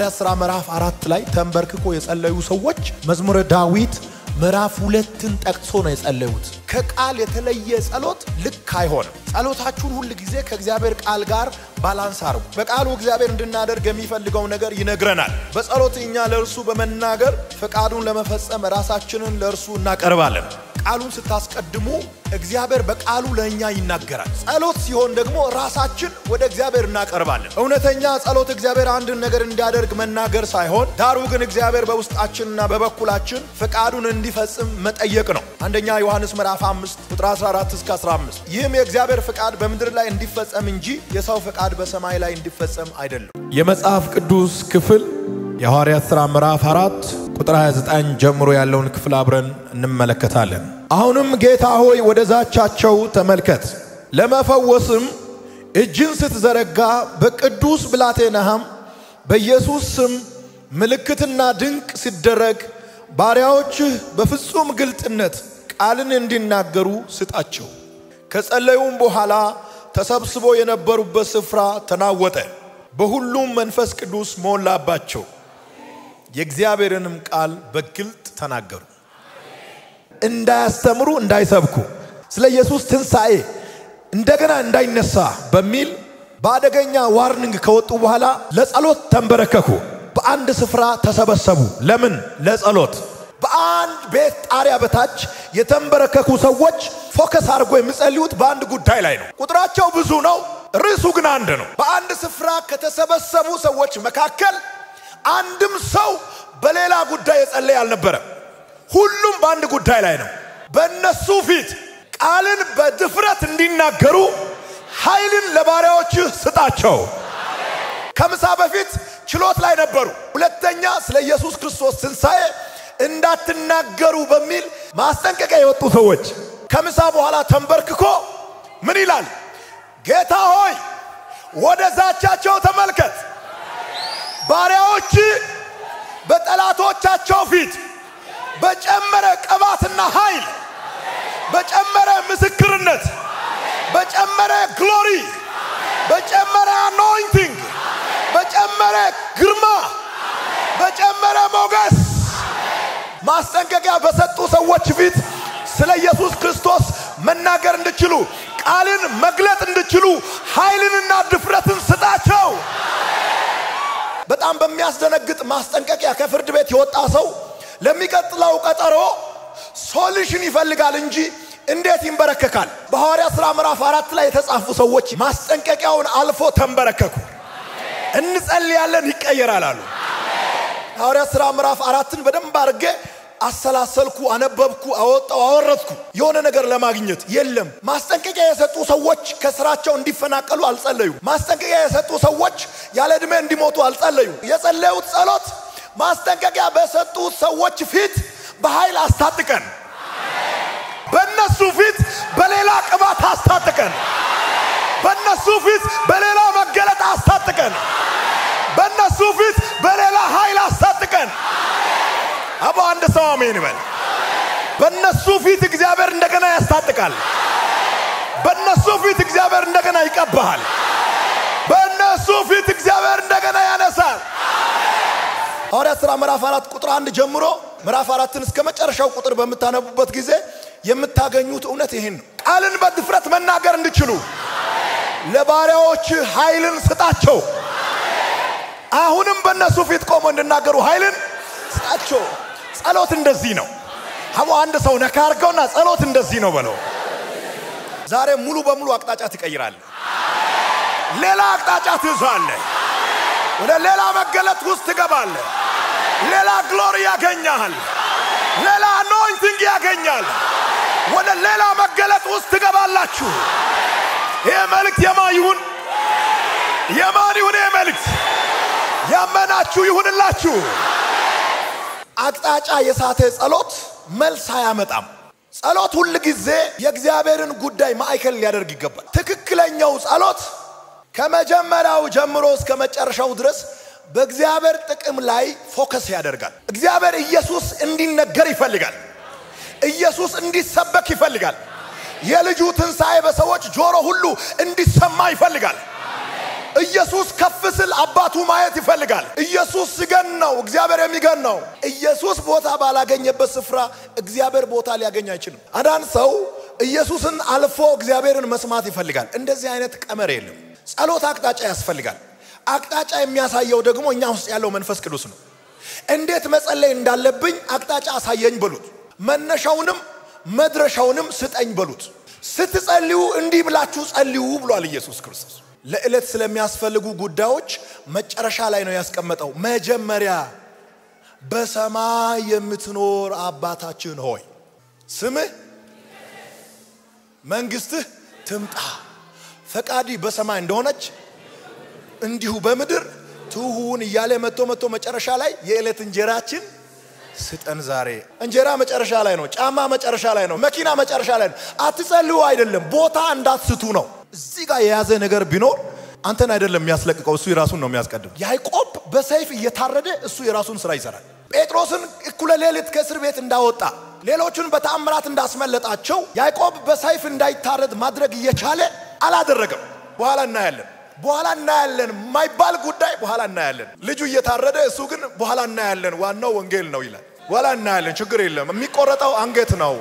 በሐዋርያት ሥራ ምዕራፍ 4 ላይ ተንበርክኮ የጸለዩ ሰዎች መዝሙረ ዳዊት ምዕራፍ 2ን ጠቅሶ ነው የጸለዩት። ከቃል የተለየ ጸሎት ልክ አይሆንም። ጸሎታችሁን ሁሉ ጊዜ ከእግዚአብሔር ቃል ጋር ባላንስ አድርጉ። በቃሉ እግዚአብሔር እንድናደርግ የሚፈልገው ነገር ይነግረናል። በጸሎት እኛ ለእርሱ በመናገር ፈቃዱን ለመፈጸም ራሳችንን ለእርሱ እናቀርባለን። ቃሉን ስታስቀድሙ እግዚአብሔር በቃሉ ለኛ ይናገራል። ጸሎት ሲሆን ደግሞ ራሳችን ወደ እግዚአብሔር እናቀርባለን። እውነተኛ ጸሎት እግዚአብሔር አንድን ነገር እንዲያደርግ መናገር ሳይሆን ዳሩ ግን እግዚአብሔር በውስጣችንና በበኩላችን ፈቃዱን እንዲፈጽም መጠየቅ ነው። አንደኛ ዮሐንስ ምዕራፍ 5 ቁጥር 14 እስከ 15 ይህም የእግዚአብሔር ፈቃድ በምድር ላይ እንዲፈጸም እንጂ የሰው ፈቃድ በሰማይ ላይ እንዲፈጸም አይደለም። የመጽሐፍ ቅዱስ ክፍል የሐዋርያት ሥራ ምዕራፍ 4 ቁጥር 29 ጀምሮ ያለውን ክፍል አብረን እንመለከታለን። አሁንም ጌታ ሆይ ወደ ዛቻቸው ተመልከት፣ ለመፈወስም እጅን ስትዘረጋ በቅዱስ ብላቴናህም በኢየሱስ ስም ምልክትና ድንቅ ሲደረግ ባሪያዎችህ በፍጹም ግልጥነት ቃልን እንዲናገሩ ስጣቸው። ከጸለዩም በኋላ ተሰብስቦ የነበሩበት ስፍራ ተናወጠ፣ በሁሉም መንፈስ ቅዱስ ሞላባቸው፣ የእግዚአብሔርንም ቃል በግልጥ ተናገሩ። እንዳያስተምሩ እንዳይሰብኩ ስለ ኢየሱስ ትንሣኤ እንደገና እንዳይነሳ በሚል በአደገኛ ዋርኒንግ ከወጡ በኋላ ለጸሎት ተንበረከኩ። በአንድ ስፍራ ተሰበሰቡ። ለምን? ለጸሎት። በአንድ ቤት ጣሪያ በታች የተንበረከኩ ሰዎች ፎከስ አድርጎ የሚጸልዩት በአንድ ጉዳይ ላይ ነው። ቁጥራቸው ብዙ ነው፣ ርዕሱ ግን አንድ ነው። በአንድ ስፍራ ከተሰበሰቡ ሰዎች መካከል አንድም ሰው በሌላ ጉዳይ የጸለየ አልነበረም። ሁሉም በአንድ ጉዳይ ላይ ነው። በእነሱ ፊት ቃልን በድፍረት እንዲናገሩ ኃይልን ለባሪያዎች ስጣቸው። ከምሳ በፊት ችሎት ላይ ነበሩ። ሁለተኛ ስለ ኢየሱስ ክርስቶስ ትንሣኤ እንዳትናገሩ በሚል ማስጠንቀቂያ የወጡ ሰዎች ከምሳ በኋላ ተንበርክኮ ምን ይላል? ጌታ ሆይ ወደ ዛቻቸው ተመልከት፣ ባሪያዎች በጠላቶቻቸው ፊት በጨመረ ቅባትና ኃይል፣ በጨመረ ምስክርነት፣ በጨመረ ግሎሪ፣ በጨመረ አኖይንቲንግ፣ በጨመረ ግርማ፣ በጨመረ ሞገስ ማስጠንቀቂያ በሰጡ ሰዎች ፊት ስለ ኢየሱስ ክርስቶስ መናገር እንዲችሉ ቃልን መግለጥ እንዲችሉ ኃይልንና ድፍረትን ስጣቸው። በጣም በሚያስደነግጥ ማስጠንቀቂያ ከፍርድ ቤት የወጣ ሰው ለሚቀጥለው ቀጠሮ ሶሉሽን ይፈልጋል እንጂ እንዴት ይንበረከካል? በሐዋርያት ሥራ ምዕራፍ 4 ላይ የተጻፉ ሰዎች ማስጠንቀቂያውን አልፎ ተንበረከኩ። እንጸልያለን ይቀየራል አሉ። ሐዋርያት ሥራ ምዕራፍ 4ን በደንብ አድርጌ አሰላሰልኩ፣ አነበብኩ፣ አወጣው፣ አወረድኩ። የሆነ ነገር ለማግኘት የለም። ማስጠንቀቂያ የሰጡ ሰዎች ከስራቸው እንዲፈናቀሉ አልጸለዩ። ማስጠንቀቂያ የሰጡ ሰዎች ያለ ዕድሜ እንዲሞቱ አልጸለዩ። የጸለዩት ጸሎት ማስጠንቀቂያ በሰጡት ሰዎች ፊት በኃይል አስታጥቀን፣ በእነሱ ፊት በሌላ ቅባት አስታጥቀን፣ በእነሱ ፊት በሌላ መገለጥ አስታጥቀን፣ በእነሱ ፊት በሌላ ኃይል አስታጥቀን። አባ አንድ ሰው አሜን ይበል። በእነሱ ፊት እግዚአብሔር እንደገና ያስታጥቃል። በእነሱ ፊት እግዚአብሔር እንደገና ይቀባሃል። በእነሱ ፊት እግዚአብሔር እንደገና ያነሳል። ሐዋርያት ሥራ ምዕራፍ 4 ቁጥር 1 ጀምሮ ምዕራፍ 4ን እስከ መጨረሻው ቁጥር በመታነቡበት ጊዜ የምታገኙት እውነት ይሄን ነው። ቃልን በድፍረት መናገር እንዲችሉ ለባሪያዎች ኃይልን ስጣቸው። አሁንም በእነሱ ፊት ቆሞ እንድናገሩ ኃይልን ስጣቸው። ጸሎት እንደዚህ ነው። አሞ አንድ ሰው ነካ አድርገውና ጸሎት እንደዚህ ነው በለው። ዛሬ ሙሉ በሙሉ አቅጣጫ ትቀይራለህ። ሌላ አቅጣጫ ትይዛለህ። ወደ ሌላ መገለጥ ውስጥ ትገባለህ። ሌላ ግሎሪ ያገኛል። ሌላ አኖይንቲንግ ያገኛል። ወደ ሌላ መገለጥ ውስጥ ትገባላችሁ። ይሄ መልእክት የማን ይሁን? የማን ይሁን? ይሄ መልእክት ያመናችሁ ይሁንላችሁ። አቅጣጫ የሳተ ጸሎት መልስ አያመጣም። ጸሎት ሁሉ ጊዜ የእግዚአብሔርን ጉዳይ ማዕከል ሊያደርግ ይገባል። ትክክለኛው ጸሎት ከመጀመሪያው ጀምሮ እስከ መጨረሻው ድረስ በእግዚአብሔር ጥቅም ላይ ፎከስ ያደርጋል። እግዚአብሔር ኢየሱስ እንዲነገር ይፈልጋል። ኢየሱስ እንዲሰበክ ይፈልጋል። የልጁ ትንሣኤ በሰዎች ጆሮ ሁሉ እንዲሰማ ይፈልጋል። ኢየሱስ ከፍስል አባቱ ማየት ይፈልጋል። ኢየሱስ ሲገን ነው እግዚአብሔር የሚገን ነው። ኢየሱስ ቦታ ባላገኘበት ስፍራ እግዚአብሔር ቦታ ሊያገኝ አይችልም። አንዳንድ ሰው ኢየሱስን አልፎ እግዚአብሔርን መስማት ይፈልጋል። እንደዚህ አይነት ቀመር የለም። ጸሎት አቅጣጫ ያስፈልጋል። አቅጣጫ የሚያሳየው ደግሞ እኛ ውስጥ ያለው መንፈስ ቅዱስ ነው። እንዴት መጸለይ እንዳለብኝ አቅጣጫ አሳየኝ በሉት። መነሻውንም መድረሻውንም ስጠኝ በሉት። ስትጸልዩ እንዲህ ብላችሁ ጸልዩ ብሏል ኢየሱስ ክርስቶስ። ለዕለት ስለሚያስፈልጉ ጉዳዮች መጨረሻ ላይ ነው ያስቀመጠው። መጀመሪያ በሰማይ የምትኖር አባታችን ሆይ ስምህ መንግስትህ ትምጣ፣ ፈቃዲ በሰማይ እንደሆነች እንዲሁ በምድር ትሁን እያለ መጥቶ መጨረሻ ላይ የዕለት እንጀራችን ስጠን ዛሬ። እንጀራ መጨረሻ ላይ ነው። ጫማ መጨረሻ ላይ ነው። መኪና መጨረሻ ላይ ነው። አትጸልዩ አይደለም፣ ቦታ እንዳትስቱ ነው። እዚህ ጋር የያዘ ነገር ቢኖር አንተን አይደለም የሚያስለቅቀው፣ እሱ የራሱን ነው የሚያስቀድም። ያዕቆብ በሰይፍ እየታረደ እሱ የራሱን ስራ ይሰራል። ጴጥሮስን እኩለ ሌሊት ከእስር ቤት እንዳወጣ ሌሎቹን በተአምራት እንዳስመለጣቸው ያዕቆብ በሰይፍ እንዳይታረድ ማድረግ እየቻለ አላደረገም። በኋላ እናያለን ማይባል ጉዳይ በኋላ እናያለን። ልጁ እየታረደ እሱ ግን በኋላ እናያለን ዋናው ወንጌል ነው ይላል። በኋላ እናያለን ችግር የለም። የሚቆረጠው አንገት ነው፣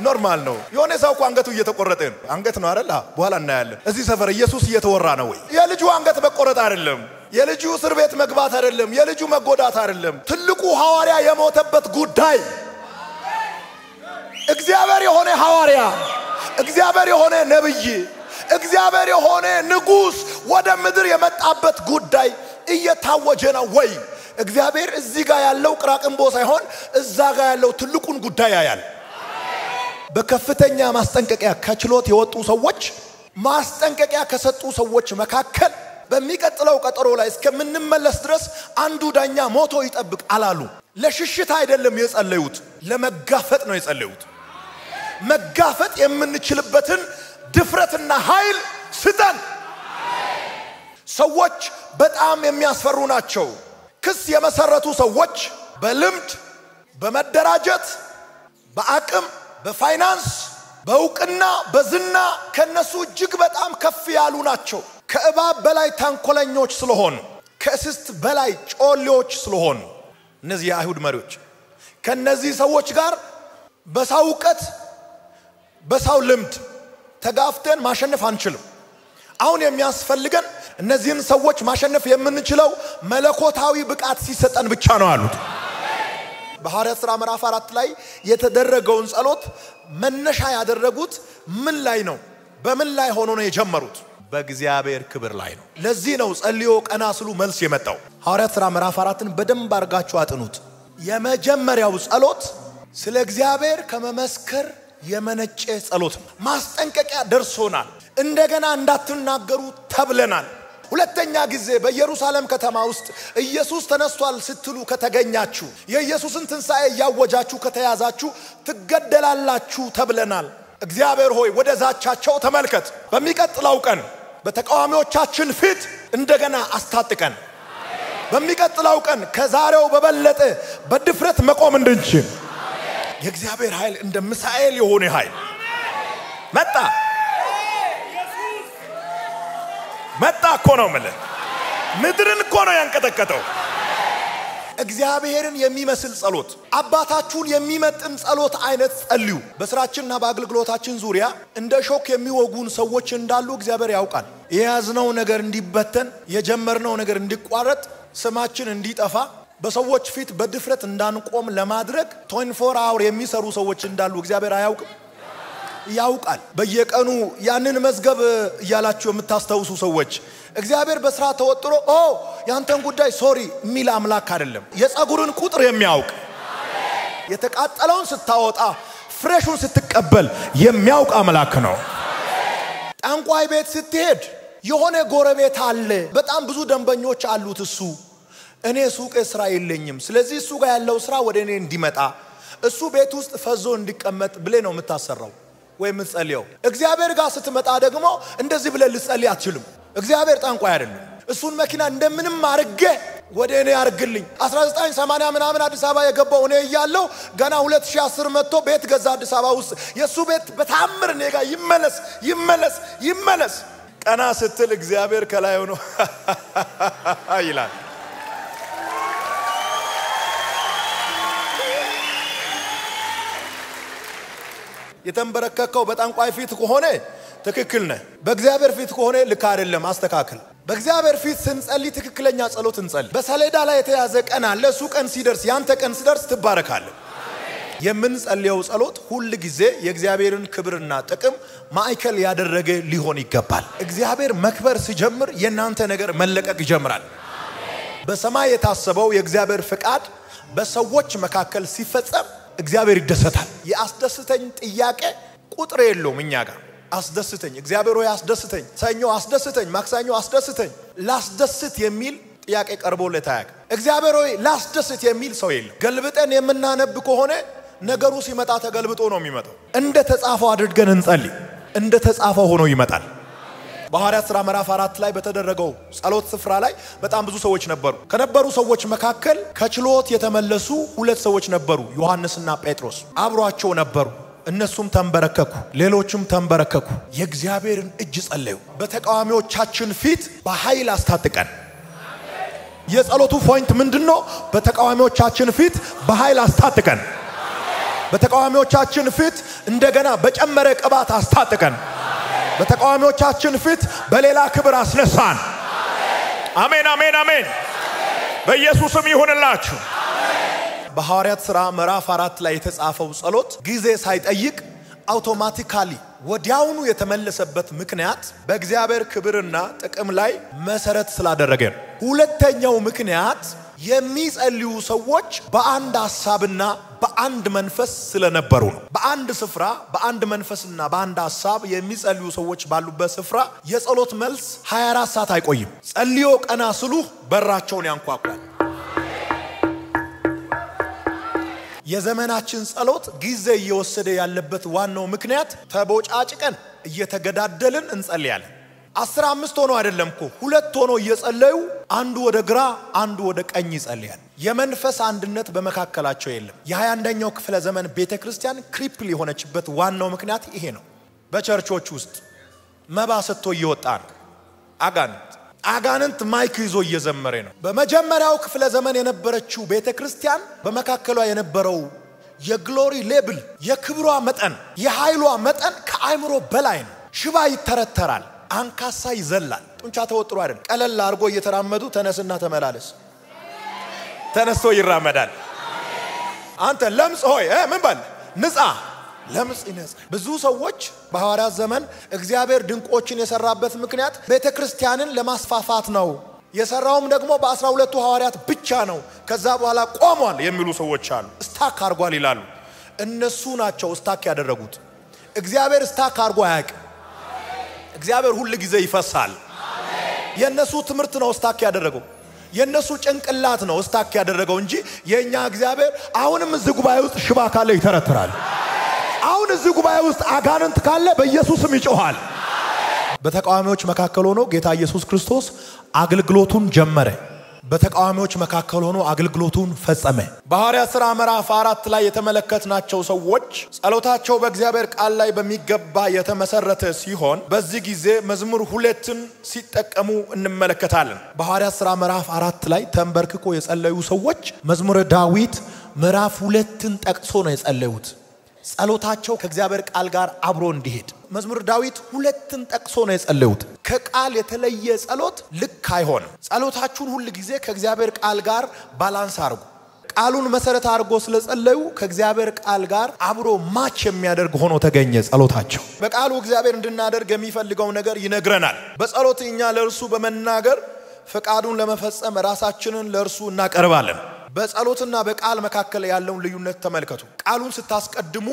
ኖርማል ነው። የሆነ ሰው እኮ አንገቱ እየተቆረጠ ነው፣ አንገት ነው አይደል? በኋላ እናያለን። እዚህ ሰፈር ኢየሱስ እየተወራ ነው ወይ? የልጁ አንገት መቆረጥ አይደለም፣ የልጁ እስር ቤት መግባት አይደለም፣ የልጁ መጎዳት አይደለም። ትልቁ ሐዋርያ የሞተበት ጉዳይ እግዚአብሔር የሆነ ሐዋርያ፣ እግዚአብሔር የሆነ ነብይ፣ እግዚአብሔር የሆነ ንጉስ ወደ ምድር የመጣበት ጉዳይ እየታወጀ ነው ወይ? እግዚአብሔር እዚህ ጋር ያለው ቅራቅንቦ ሳይሆን እዛ ጋር ያለው ትልቁን ጉዳይ ያያል። በከፍተኛ ማስጠንቀቂያ ከችሎት የወጡ ሰዎች ማስጠንቀቂያ ከሰጡ ሰዎች መካከል በሚቀጥለው ቀጠሮ ላይ እስከምንመለስ ድረስ አንዱ ዳኛ ሞቶ ይጠብቅ አላሉ። ለሽሽት አይደለም የጸለዩት፣ ለመጋፈጥ ነው የጸለዩት። መጋፈጥ የምንችልበትን ድፍረትና ኃይል ስጠን። ሰዎች በጣም የሚያስፈሩ ናቸው። ክስ የመሰረቱ ሰዎች በልምድ በመደራጀት በአቅም በፋይናንስ በእውቅና በዝና ከነሱ እጅግ በጣም ከፍ ያሉ ናቸው። ከእባብ በላይ ተንኮለኞች ስለሆኑ፣ ከእስስት በላይ ጮሌዎች ስለሆኑ እነዚህ የአይሁድ መሪዎች ከነዚህ ሰዎች ጋር በሰው ዕውቀት በሰው ልምድ ተጋፍተን ማሸነፍ አንችልም። አሁን የሚያስፈልገን እነዚህን ሰዎች ማሸነፍ የምንችለው መለኮታዊ ብቃት ሲሰጠን ብቻ ነው አሉት። በሐዋርያት ሥራ ምዕራፍ 4 ላይ የተደረገውን ጸሎት መነሻ ያደረጉት ምን ላይ ነው? በምን ላይ ሆኖ ነው የጀመሩት? በእግዚአብሔር ክብር ላይ ነው። ለዚህ ነው ጸልዮ ቀና ስሉ መልስ የመጣው። ሐዋርያት ሥራ ምዕራፍ 4ን በደንብ አርጋችሁ አጥኑት። የመጀመሪያው ጸሎት ስለ እግዚአብሔር ከመመስከር የመነጨ ጸሎት ነው። ማስጠንቀቂያ ደርሶናል። እንደገና እንዳትናገሩ ተብለናል። ሁለተኛ ጊዜ በኢየሩሳሌም ከተማ ውስጥ ኢየሱስ ተነስቷል ስትሉ ከተገኛችሁ፣ የኢየሱስን ትንሣኤ ያወጃችሁ ከተያዛችሁ ትገደላላችሁ ተብለናል። እግዚአብሔር ሆይ ወደ ዛቻቸው ተመልከት። በሚቀጥለው ቀን በተቃዋሚዎቻችን ፊት እንደገና አስታጥቀን። በሚቀጥለው ቀን ከዛሬው በበለጠ በድፍረት መቆም እንድንችል የእግዚአብሔር ኃይል እንደ ሚሳኤል የሆነ ኃይል መጣ እኮ ነው ማለት ምድርን እኮ ነው ያንቀጠቀጠው። እግዚአብሔርን የሚመስል ጸሎት፣ አባታችሁን የሚመጥን ጸሎት አይነት ጸልዩ። በስራችንና በአገልግሎታችን ዙሪያ እንደ ሾክ የሚወጉን ሰዎች እንዳሉ እግዚአብሔር ያውቃል። የያዝነው ነገር እንዲበተን፣ የጀመርነው ነገር እንዲቋረጥ፣ ስማችን እንዲጠፋ፣ በሰዎች ፊት በድፍረት እንዳንቆም ለማድረግ 24 አወር የሚሰሩ ሰዎች እንዳሉ እግዚአብሔር አያውቅም? ያውቃል። በየቀኑ ያንን መዝገብ ያላችሁ የምታስተውሱ ሰዎች እግዚአብሔር በስራ ተወጥሮ ያንተን ጉዳይ ሶሪ ሚል አምላክ አይደለም። የጸጉርን ቁጥር የሚያውቅ፣ የተቃጠለውን ስታወጣ ፍሬሹን ስትቀበል የሚያውቅ አምላክ ነው። ጠንቋይ ቤት ስትሄድ የሆነ ጎረቤት አለ፣ በጣም ብዙ ደንበኞች አሉት። እኔ ሱቅ ስራ የለኝም፣ ስለዚህ እሱ ጋር ያለው ስራ ወደ እኔ እንዲመጣ እሱ ቤት ውስጥ ፈዞ እንዲቀመጥ ብለ ነው የምታሰራው ወይም ጸልየው። እግዚአብሔር ጋር ስትመጣ ደግሞ እንደዚህ ብለ ልጸልይ አትችልም። እግዚአብሔር ጠንቋይ አይደለም። እሱን መኪና እንደምንም አርገ ወደ እኔ አርግልኝ። 1980 ምናምን አዲስ አበባ የገባው እኔ እያለሁ ገና 2010 መጥቶ ቤት ገዛ አዲስ አበባ ውስጥ። የሱ ቤት በታምር እኔ ጋር ይመለስ። ቀና ስትል እግዚአብሔር ከላይ ሆኖ ይላል የተንበረከከው በጠንቋይ ፊት ከሆነ ትክክል ነህ በእግዚአብሔር ፊት ከሆነ ልክ አይደለም አስተካክል በእግዚአብሔር ፊት ስንጸልይ ትክክለኛ ጸሎት እንጸልይ በሰሌዳ ላይ የተያዘ ቀን አለ እሱ ቀን ሲደርስ ያንተ ቀን ሲደርስ ትባረካለህ የምንጸልየው ጸሎት ሁሉ ጊዜ የእግዚአብሔርን ክብርና ጥቅም ማዕከል ያደረገ ሊሆን ይገባል እግዚአብሔር መክበር ሲጀምር የናንተ ነገር መለቀቅ ይጀምራል በሰማይ የታሰበው የእግዚአብሔር ፍቃድ በሰዎች መካከል ሲፈጸም እግዚአብሔር ይደሰታል ያስደስተኝ ጥያቄ ቁጥር የለውም እኛ ጋር አስደስተኝ እግዚአብሔር ሆይ አስደስተኝ ሰኞ አስደስተኝ ማክሰኞ አስደስተኝ ላስደስት የሚል ጥያቄ ቀርቦለት አያውቅ እግዚአብሔር ሆይ ላስደስት የሚል ሰው የለም ገልብጠን የምናነብ ከሆነ ነገሩ ሲመጣ ተገልብጦ ነው የሚመጣው እንደ ተጻፈው አድርገን እንጸልይ እንደ ተጻፈው ሆኖ ይመጣል በሐዋርያት ሥራ ምዕራፍ 4 ላይ በተደረገው ጸሎት ስፍራ ላይ በጣም ብዙ ሰዎች ነበሩ ከነበሩ ሰዎች መካከል ከችሎት የተመለሱ ሁለት ሰዎች ነበሩ ዮሐንስና ጴጥሮስ አብሯቸው ነበሩ እነሱም ተንበረከኩ ሌሎችም ተንበረከኩ የእግዚአብሔርን እጅ ጸለዩ በተቃዋሚዎቻችን ፊት በኃይል አስታጥቀን የጸሎቱ ፖይንት ምንድነው በተቃዋሚዎቻችን ፊት በኃይል አስታጥቀን በተቃዋሚዎቻችን ፊት እንደገና በጨመረ ቅባት አስታጥቀን በተቃዋሚዎቻችን ፊት በሌላ ክብር አስነሳን አሜን አሜን አሜን በኢየሱስም ይሁንላችሁ በሐዋርያት ሥራ ምዕራፍ 4 ላይ የተጻፈው ጸሎት ጊዜ ሳይጠይቅ አውቶማቲካሊ ወዲያውኑ የተመለሰበት ምክንያት በእግዚአብሔር ክብርና ጥቅም ላይ መሰረት ስላደረገ ሁለተኛው ምክንያት የሚጸልዩ ሰዎች በአንድ ሐሳብና በአንድ መንፈስ ስለነበሩ ነው በአንድ ስፍራ በአንድ መንፈስና በአንድ ሐሳብ የሚጸልዩ ሰዎች ባሉበት ስፍራ የጸሎት መልስ 24 ሰዓት አይቆይም ጸልዮ ቀና ስሉ በራቸውን ያንኳኳል የዘመናችን ጸሎት ጊዜ እየወሰደ ያለበት ዋናው ምክንያት ተቦጫጭቀን እየተገዳደልን እንጸልያለን 15 ሆኖ አይደለምኮ ሁለት ሆኖ እየጸለዩ አንዱ ወደ ግራ አንዱ ወደ ቀኝ ይጸልያል የመንፈስ አንድነት በመካከላቸው የለም የ21ኛው ክፍለ ዘመን ቤተክርስቲያን ክሪፕል የሆነችበት ዋናው ምክንያት ይሄ ነው በቸርቾች ውስጥ መባሰቶ እየወጣ ነው አጋንንት ማይክ ይዞ እየዘመረ ነው በመጀመሪያው ክፍለ ዘመን የነበረችው ቤተክርስቲያን በመካከሏ የነበረው የግሎሪ ሌብል የክብሯ መጠን የኃይሏ መጠን ከአይምሮ በላይ ነው ሽባ ይተረተራል አንካሳ ይዘላል ጡንቻ ተወጥሮ አይደል ቀለል አርጎ እየተራመዱ ተነስና ተመላለስ ተነስቶ ይራመዳል አንተ ለምጽ ሆይ ምን ባል ንጻ ለምጽ ይነጽ ብዙ ሰዎች በሐዋርያት ዘመን እግዚአብሔር ድንቆችን የሰራበት ምክንያት ቤተክርስቲያንን ለማስፋፋት ነው የሰራውም ደግሞ በ12ቱ ሐዋርያት ብቻ ነው ከዛ በኋላ ቆሟል የሚሉ ሰዎች አሉ ስታክ አርጓል ይላሉ እነሱ ናቸው ስታክ ያደረጉት እግዚአብሔር ስታክ አርጓ ያቅ እግዚአብሔር ሁሉ ጊዜ ይፈሳል የነሱ ትምርት ነው ስታክ ያደረገው የነሱ ጭንቅላት ነው ስታክ ያደረገው እንጂ የኛ እግዚአብሔር አሁንም እዚህ ጉባኤ ውስጥ ሽባ ካለ ይተረተራል አሁን እዚህ ጉባኤ ውስጥ አጋንንት ካለ በኢየሱስም ይጮሃል በተቃዋሚዎች መካከል ሆኖ ጌታ ኢየሱስ ክርስቶስ አገልግሎቱን ጀመረ በተቃዋሚዎች መካከል ሆኖ አገልግሎቱን ፈጸመ በሐዋርያት ሥራ ምዕራፍ 4 ላይ የተመለከትናቸው ሰዎች ጸሎታቸው በእግዚአብሔር ቃል ላይ በሚገባ የተመሰረተ ሲሆን በዚህ ጊዜ መዝሙር 2ን ሲጠቀሙ እንመለከታለን በሐዋርያት ሥራ ምዕራፍ 4 ላይ ተንበርክኮ የጸለዩ ሰዎች መዝሙረ ዳዊት ምዕራፍ 2ን ጠቅሶ ነው የጸለዩት ጸሎታቸው ከእግዚአብሔር ቃል ጋር አብሮ እንዲሄድ መዝሙር ዳዊት 2ን ጠቅሶ ነው የጸለዩት ከቃል የተለየ ጸሎት ልክ አይሆንም ጸሎታችሁን ሁሉ ጊዜ ከእግዚአብሔር ቃል ጋር ባላንስ አርጉ ቃሉን መሰረት አርጎ ስለጸለዩ ከእግዚአብሔር ቃል ጋር አብሮ ማች የሚያደርግ ሆኖ ተገኘ ጸሎታቸው በቃሉ እግዚአብሔር እንድናደርግ የሚፈልገው ነገር ይነግረናል በጸሎትኛ ለእርሱ በመናገር ፍቃዱን ለመፈጸም ራሳችንን ለእርሱ እናቀርባለን በጸሎትና በቃል መካከለ ያለውን ልዩነት ተመልከቱ ቃሉን ስታስቀድሙ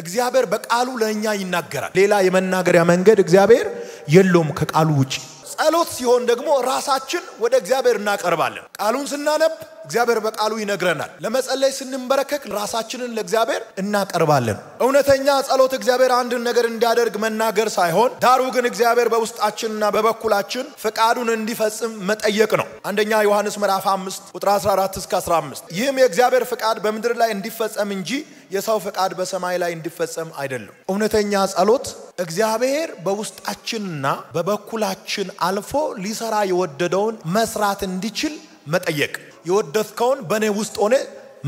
እግዚአብሔር በቃሉ ለኛ ይናገራል ሌላ የመናገሪያ መንገድ እግዚአብሔር የለውም ከቃሉ ውጪ ጸሎት ሲሆን ደግሞ ራሳችን ወደ እግዚአብሔር እናቀርባለን ቃሉን ስናነብ እግዚአብሔር በቃሉ ይነግረናል ለመጸለይ ስንበረከክ ራሳችንን ለእግዚአብሔር እናቀርባለን እውነተኛ ጸሎት እግዚአብሔር አንድ ነገር እንዲያደርግ መናገር ሳይሆን ዳሩ ግን እግዚአብሔር በውስጣችንና በበኩላችን ፍቃዱን እንዲፈጽም መጠየቅ ነው አንደኛ ዮሐንስ ምዕራፍ 5 ቁጥር 14 እስከ 15 ይህም የእግዚአብሔር ፍቃድ በምድር ላይ እንዲፈጸም እንጂ የሰው ፍቃድ በሰማይ ላይ እንዲፈጸም አይደለም እውነተኛ ጸሎት እግዚአብሔር በውስጣችንና በበኩላችን አልፎ ሊሰራ የወደደውን መስራት እንዲችል መጠየቅ የወደድከውን በኔ ውስጥ ሆነ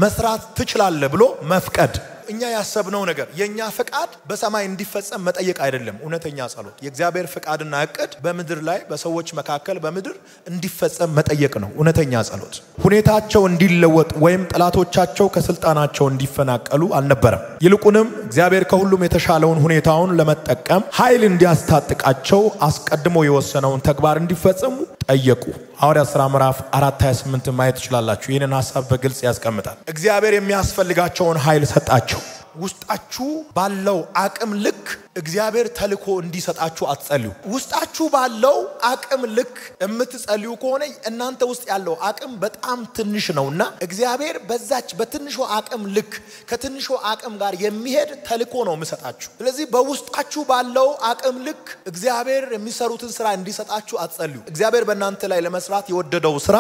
መስራት ትችላለህ ብሎ መፍቀድ እኛ ያሰብነው ነገር የኛ ፍቃድ በሰማይ እንዲፈጸም መጠየቅ አይደለም እውነተኛ ጸሎት የእግዚአብሔር ፍቃድና እቅድ በመድር ላይ በሰዎች መካከል በመድር እንዲፈጸም መጠየቅ ነው እውነተኛ ጸሎት ሁኔታቸው እንዲለወጥ ወይም ጠላቶቻቸው ከስልጣናቸው እንዲፈናቀሉ አልነበረም ይልቁንም እግዚአብሔር ከሁሉም የተሻለውን ሁኔታውን ለመጠቀም ኃይል እንዲያስታጥቃቸው አስቀድሞ የወሰነውን ተግባር እንዲፈጸሙ ጠየቁ ሐዋርያት ሥራ ምዕራፍ 4:28 ማየት ይችላልላችሁ ይሄንን ሐሳብ በግልጽ ያስቀምጣል እግዚአብሔር የሚያስፈልጋቸውን ኃይል ሰጣቸው ውስጣችሁ ባለው አቅም ልክ እግዚአብሔር ተልኮ እንዲሰጣችሁ አትጸልዩ ውስጣችሁ ባለው አቅም ልክ እምትጸልዩ ከሆነ እናንተ ውስጥ ያለው አቅም በጣም ትንሽ ነውና እግዚአብሔር በዛች በትንሹ አቅም ልክ ከትንሹ አቅም ጋር የሚሄድ ተልኮ ነው መስጣችሁ ስለዚህ በውስጣችሁ ባለው አቅም ልክ እግዚአብሔር የሚሰሩትን ስራ እንዲሰጣችሁ አትጸልዩ እግዚአብሔር በእናንተ ላይ ለመስራት የወደደው ስራ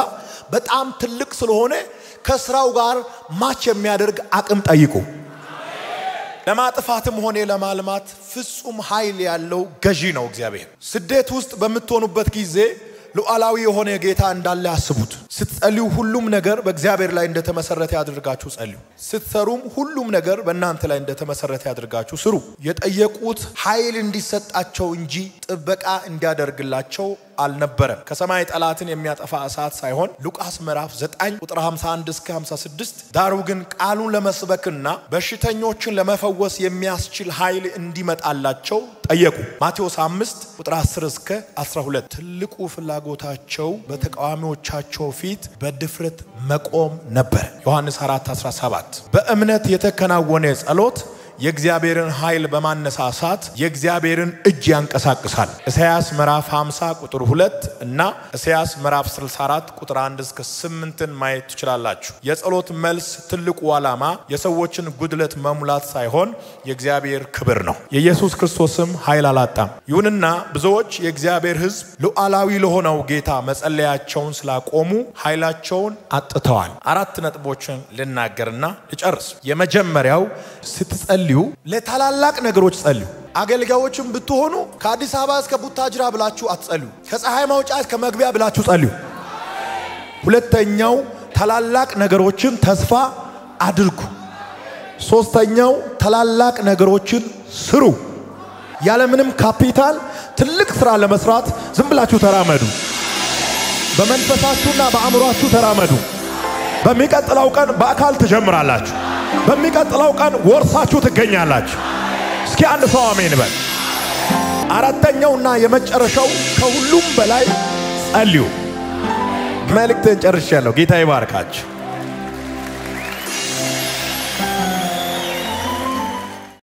በጣም ትልቅ ስለሆነ ከስራው ጋር ማች የሚያደርግ አቅም ጠይቁ ለማጥፋትም ሆነ ለማልማት ፍጹም ኃይል ያለው ገዢ ነው እግዚአብሔር ስደት ውስጥ በመትሆኑበት ጊዜ ሉዓላዊ የሆነ ጌታ እንዳለ አስቡት ስትጸልዩ ሁሉም ነገር በእግዚአብሔር ላይ እንደተመሰረተ ያድርጋችሁ ጸልዩ ስትሰሩም ሁሉም ነገር በእናንተ ላይ እንደተመሰረተ ያድርጋችሁ ስሩ የጠየቁት ኃይል እንዲሰጣቸው እንጂ ጥበቃ እንዲያደርግላቸው አልነበረም ከሰማይ ጠላትን የሚያጠፋ እሳት ሳይሆን ሉቃስ ምዕራፍ 9 ቁጥር 51 እስከ 56 ዳሩ ግን ቃሉን ለመስበክና በሽተኞችን ለመፈወስ የሚያስችል ኃይል እንዲመጣላቸው ጠየቁ ማቴዎስ 5 ቁጥር 10 እስከ 12 ትልቁ ፍላጎታቸው በተቃዋሚዎቻቸው ፊት በድፍረት መቆም ነበር ዮሐንስ 4:17 በእምነት የተከናወነ ጸሎት የእግዚአብሔርን ኃይል በማነሳሳት የእግዚአብሔርን እጅ ያንቀሳቅሳል ኢሳይያስ ምዕራፍ 50 ቁጥር 2 እና ኢሳይያስ ምዕራፍ 64 ቁጥር 1 እስከ 8 ማየት ትችላላችሁ የጸሎት መልስ ትልቁ ዓላማ የሰዎችን ጉድለት መሙላት ሳይሆን የእግዚአብሔር ክብር ነው የኢየሱስ ክርስቶስም ኃይል አላጣም ይሁንና ብዙዎች የእግዚአብሔር ሕዝብ ሉዓላዊ ለሆነው ጌታ መጸለያቸውን ስላቆሙ ኃይላቸውን አጥተዋል አራት ነጥቦችን ልናገርና ልጨርስ የመጀመሪያው ስትጸልዩ ለታላላቅ ነገሮች ጸልዩ አገልጋዮችም ብትሆኑ ከአዲስ አበባ እስከ ቡታጅራ ብላችሁ አትጸልዩ ከፀሐይ መውጫ እስከ መግቢያ ብላችሁ ጸልዩ ሁለተኛው ታላላቅ ነገሮችን ተስፋ አድርጉ ሶስተኛው ታላላቅ ነገሮችን ስሩ ያለ ምንም ካፒታል ትልቅ ስራ ለመስራት ዝም ብላችሁ ተራመዱ በመንፈሳችሁና በአእምሮአችሁ ተራመዱ በሚቀጥለው ቀን በአካል ተጀምራላችሁ በሚቀጥለው ቀን ወርሳችሁ ትገኛላችሁ እስኪ አንድ ሰው አሜን በል አራተኛውና የመጨረሻው ከሁሉም በላይ ጸልዩ መልእክቴን ጨርሻለሁ ጌታ ይባርካችሁ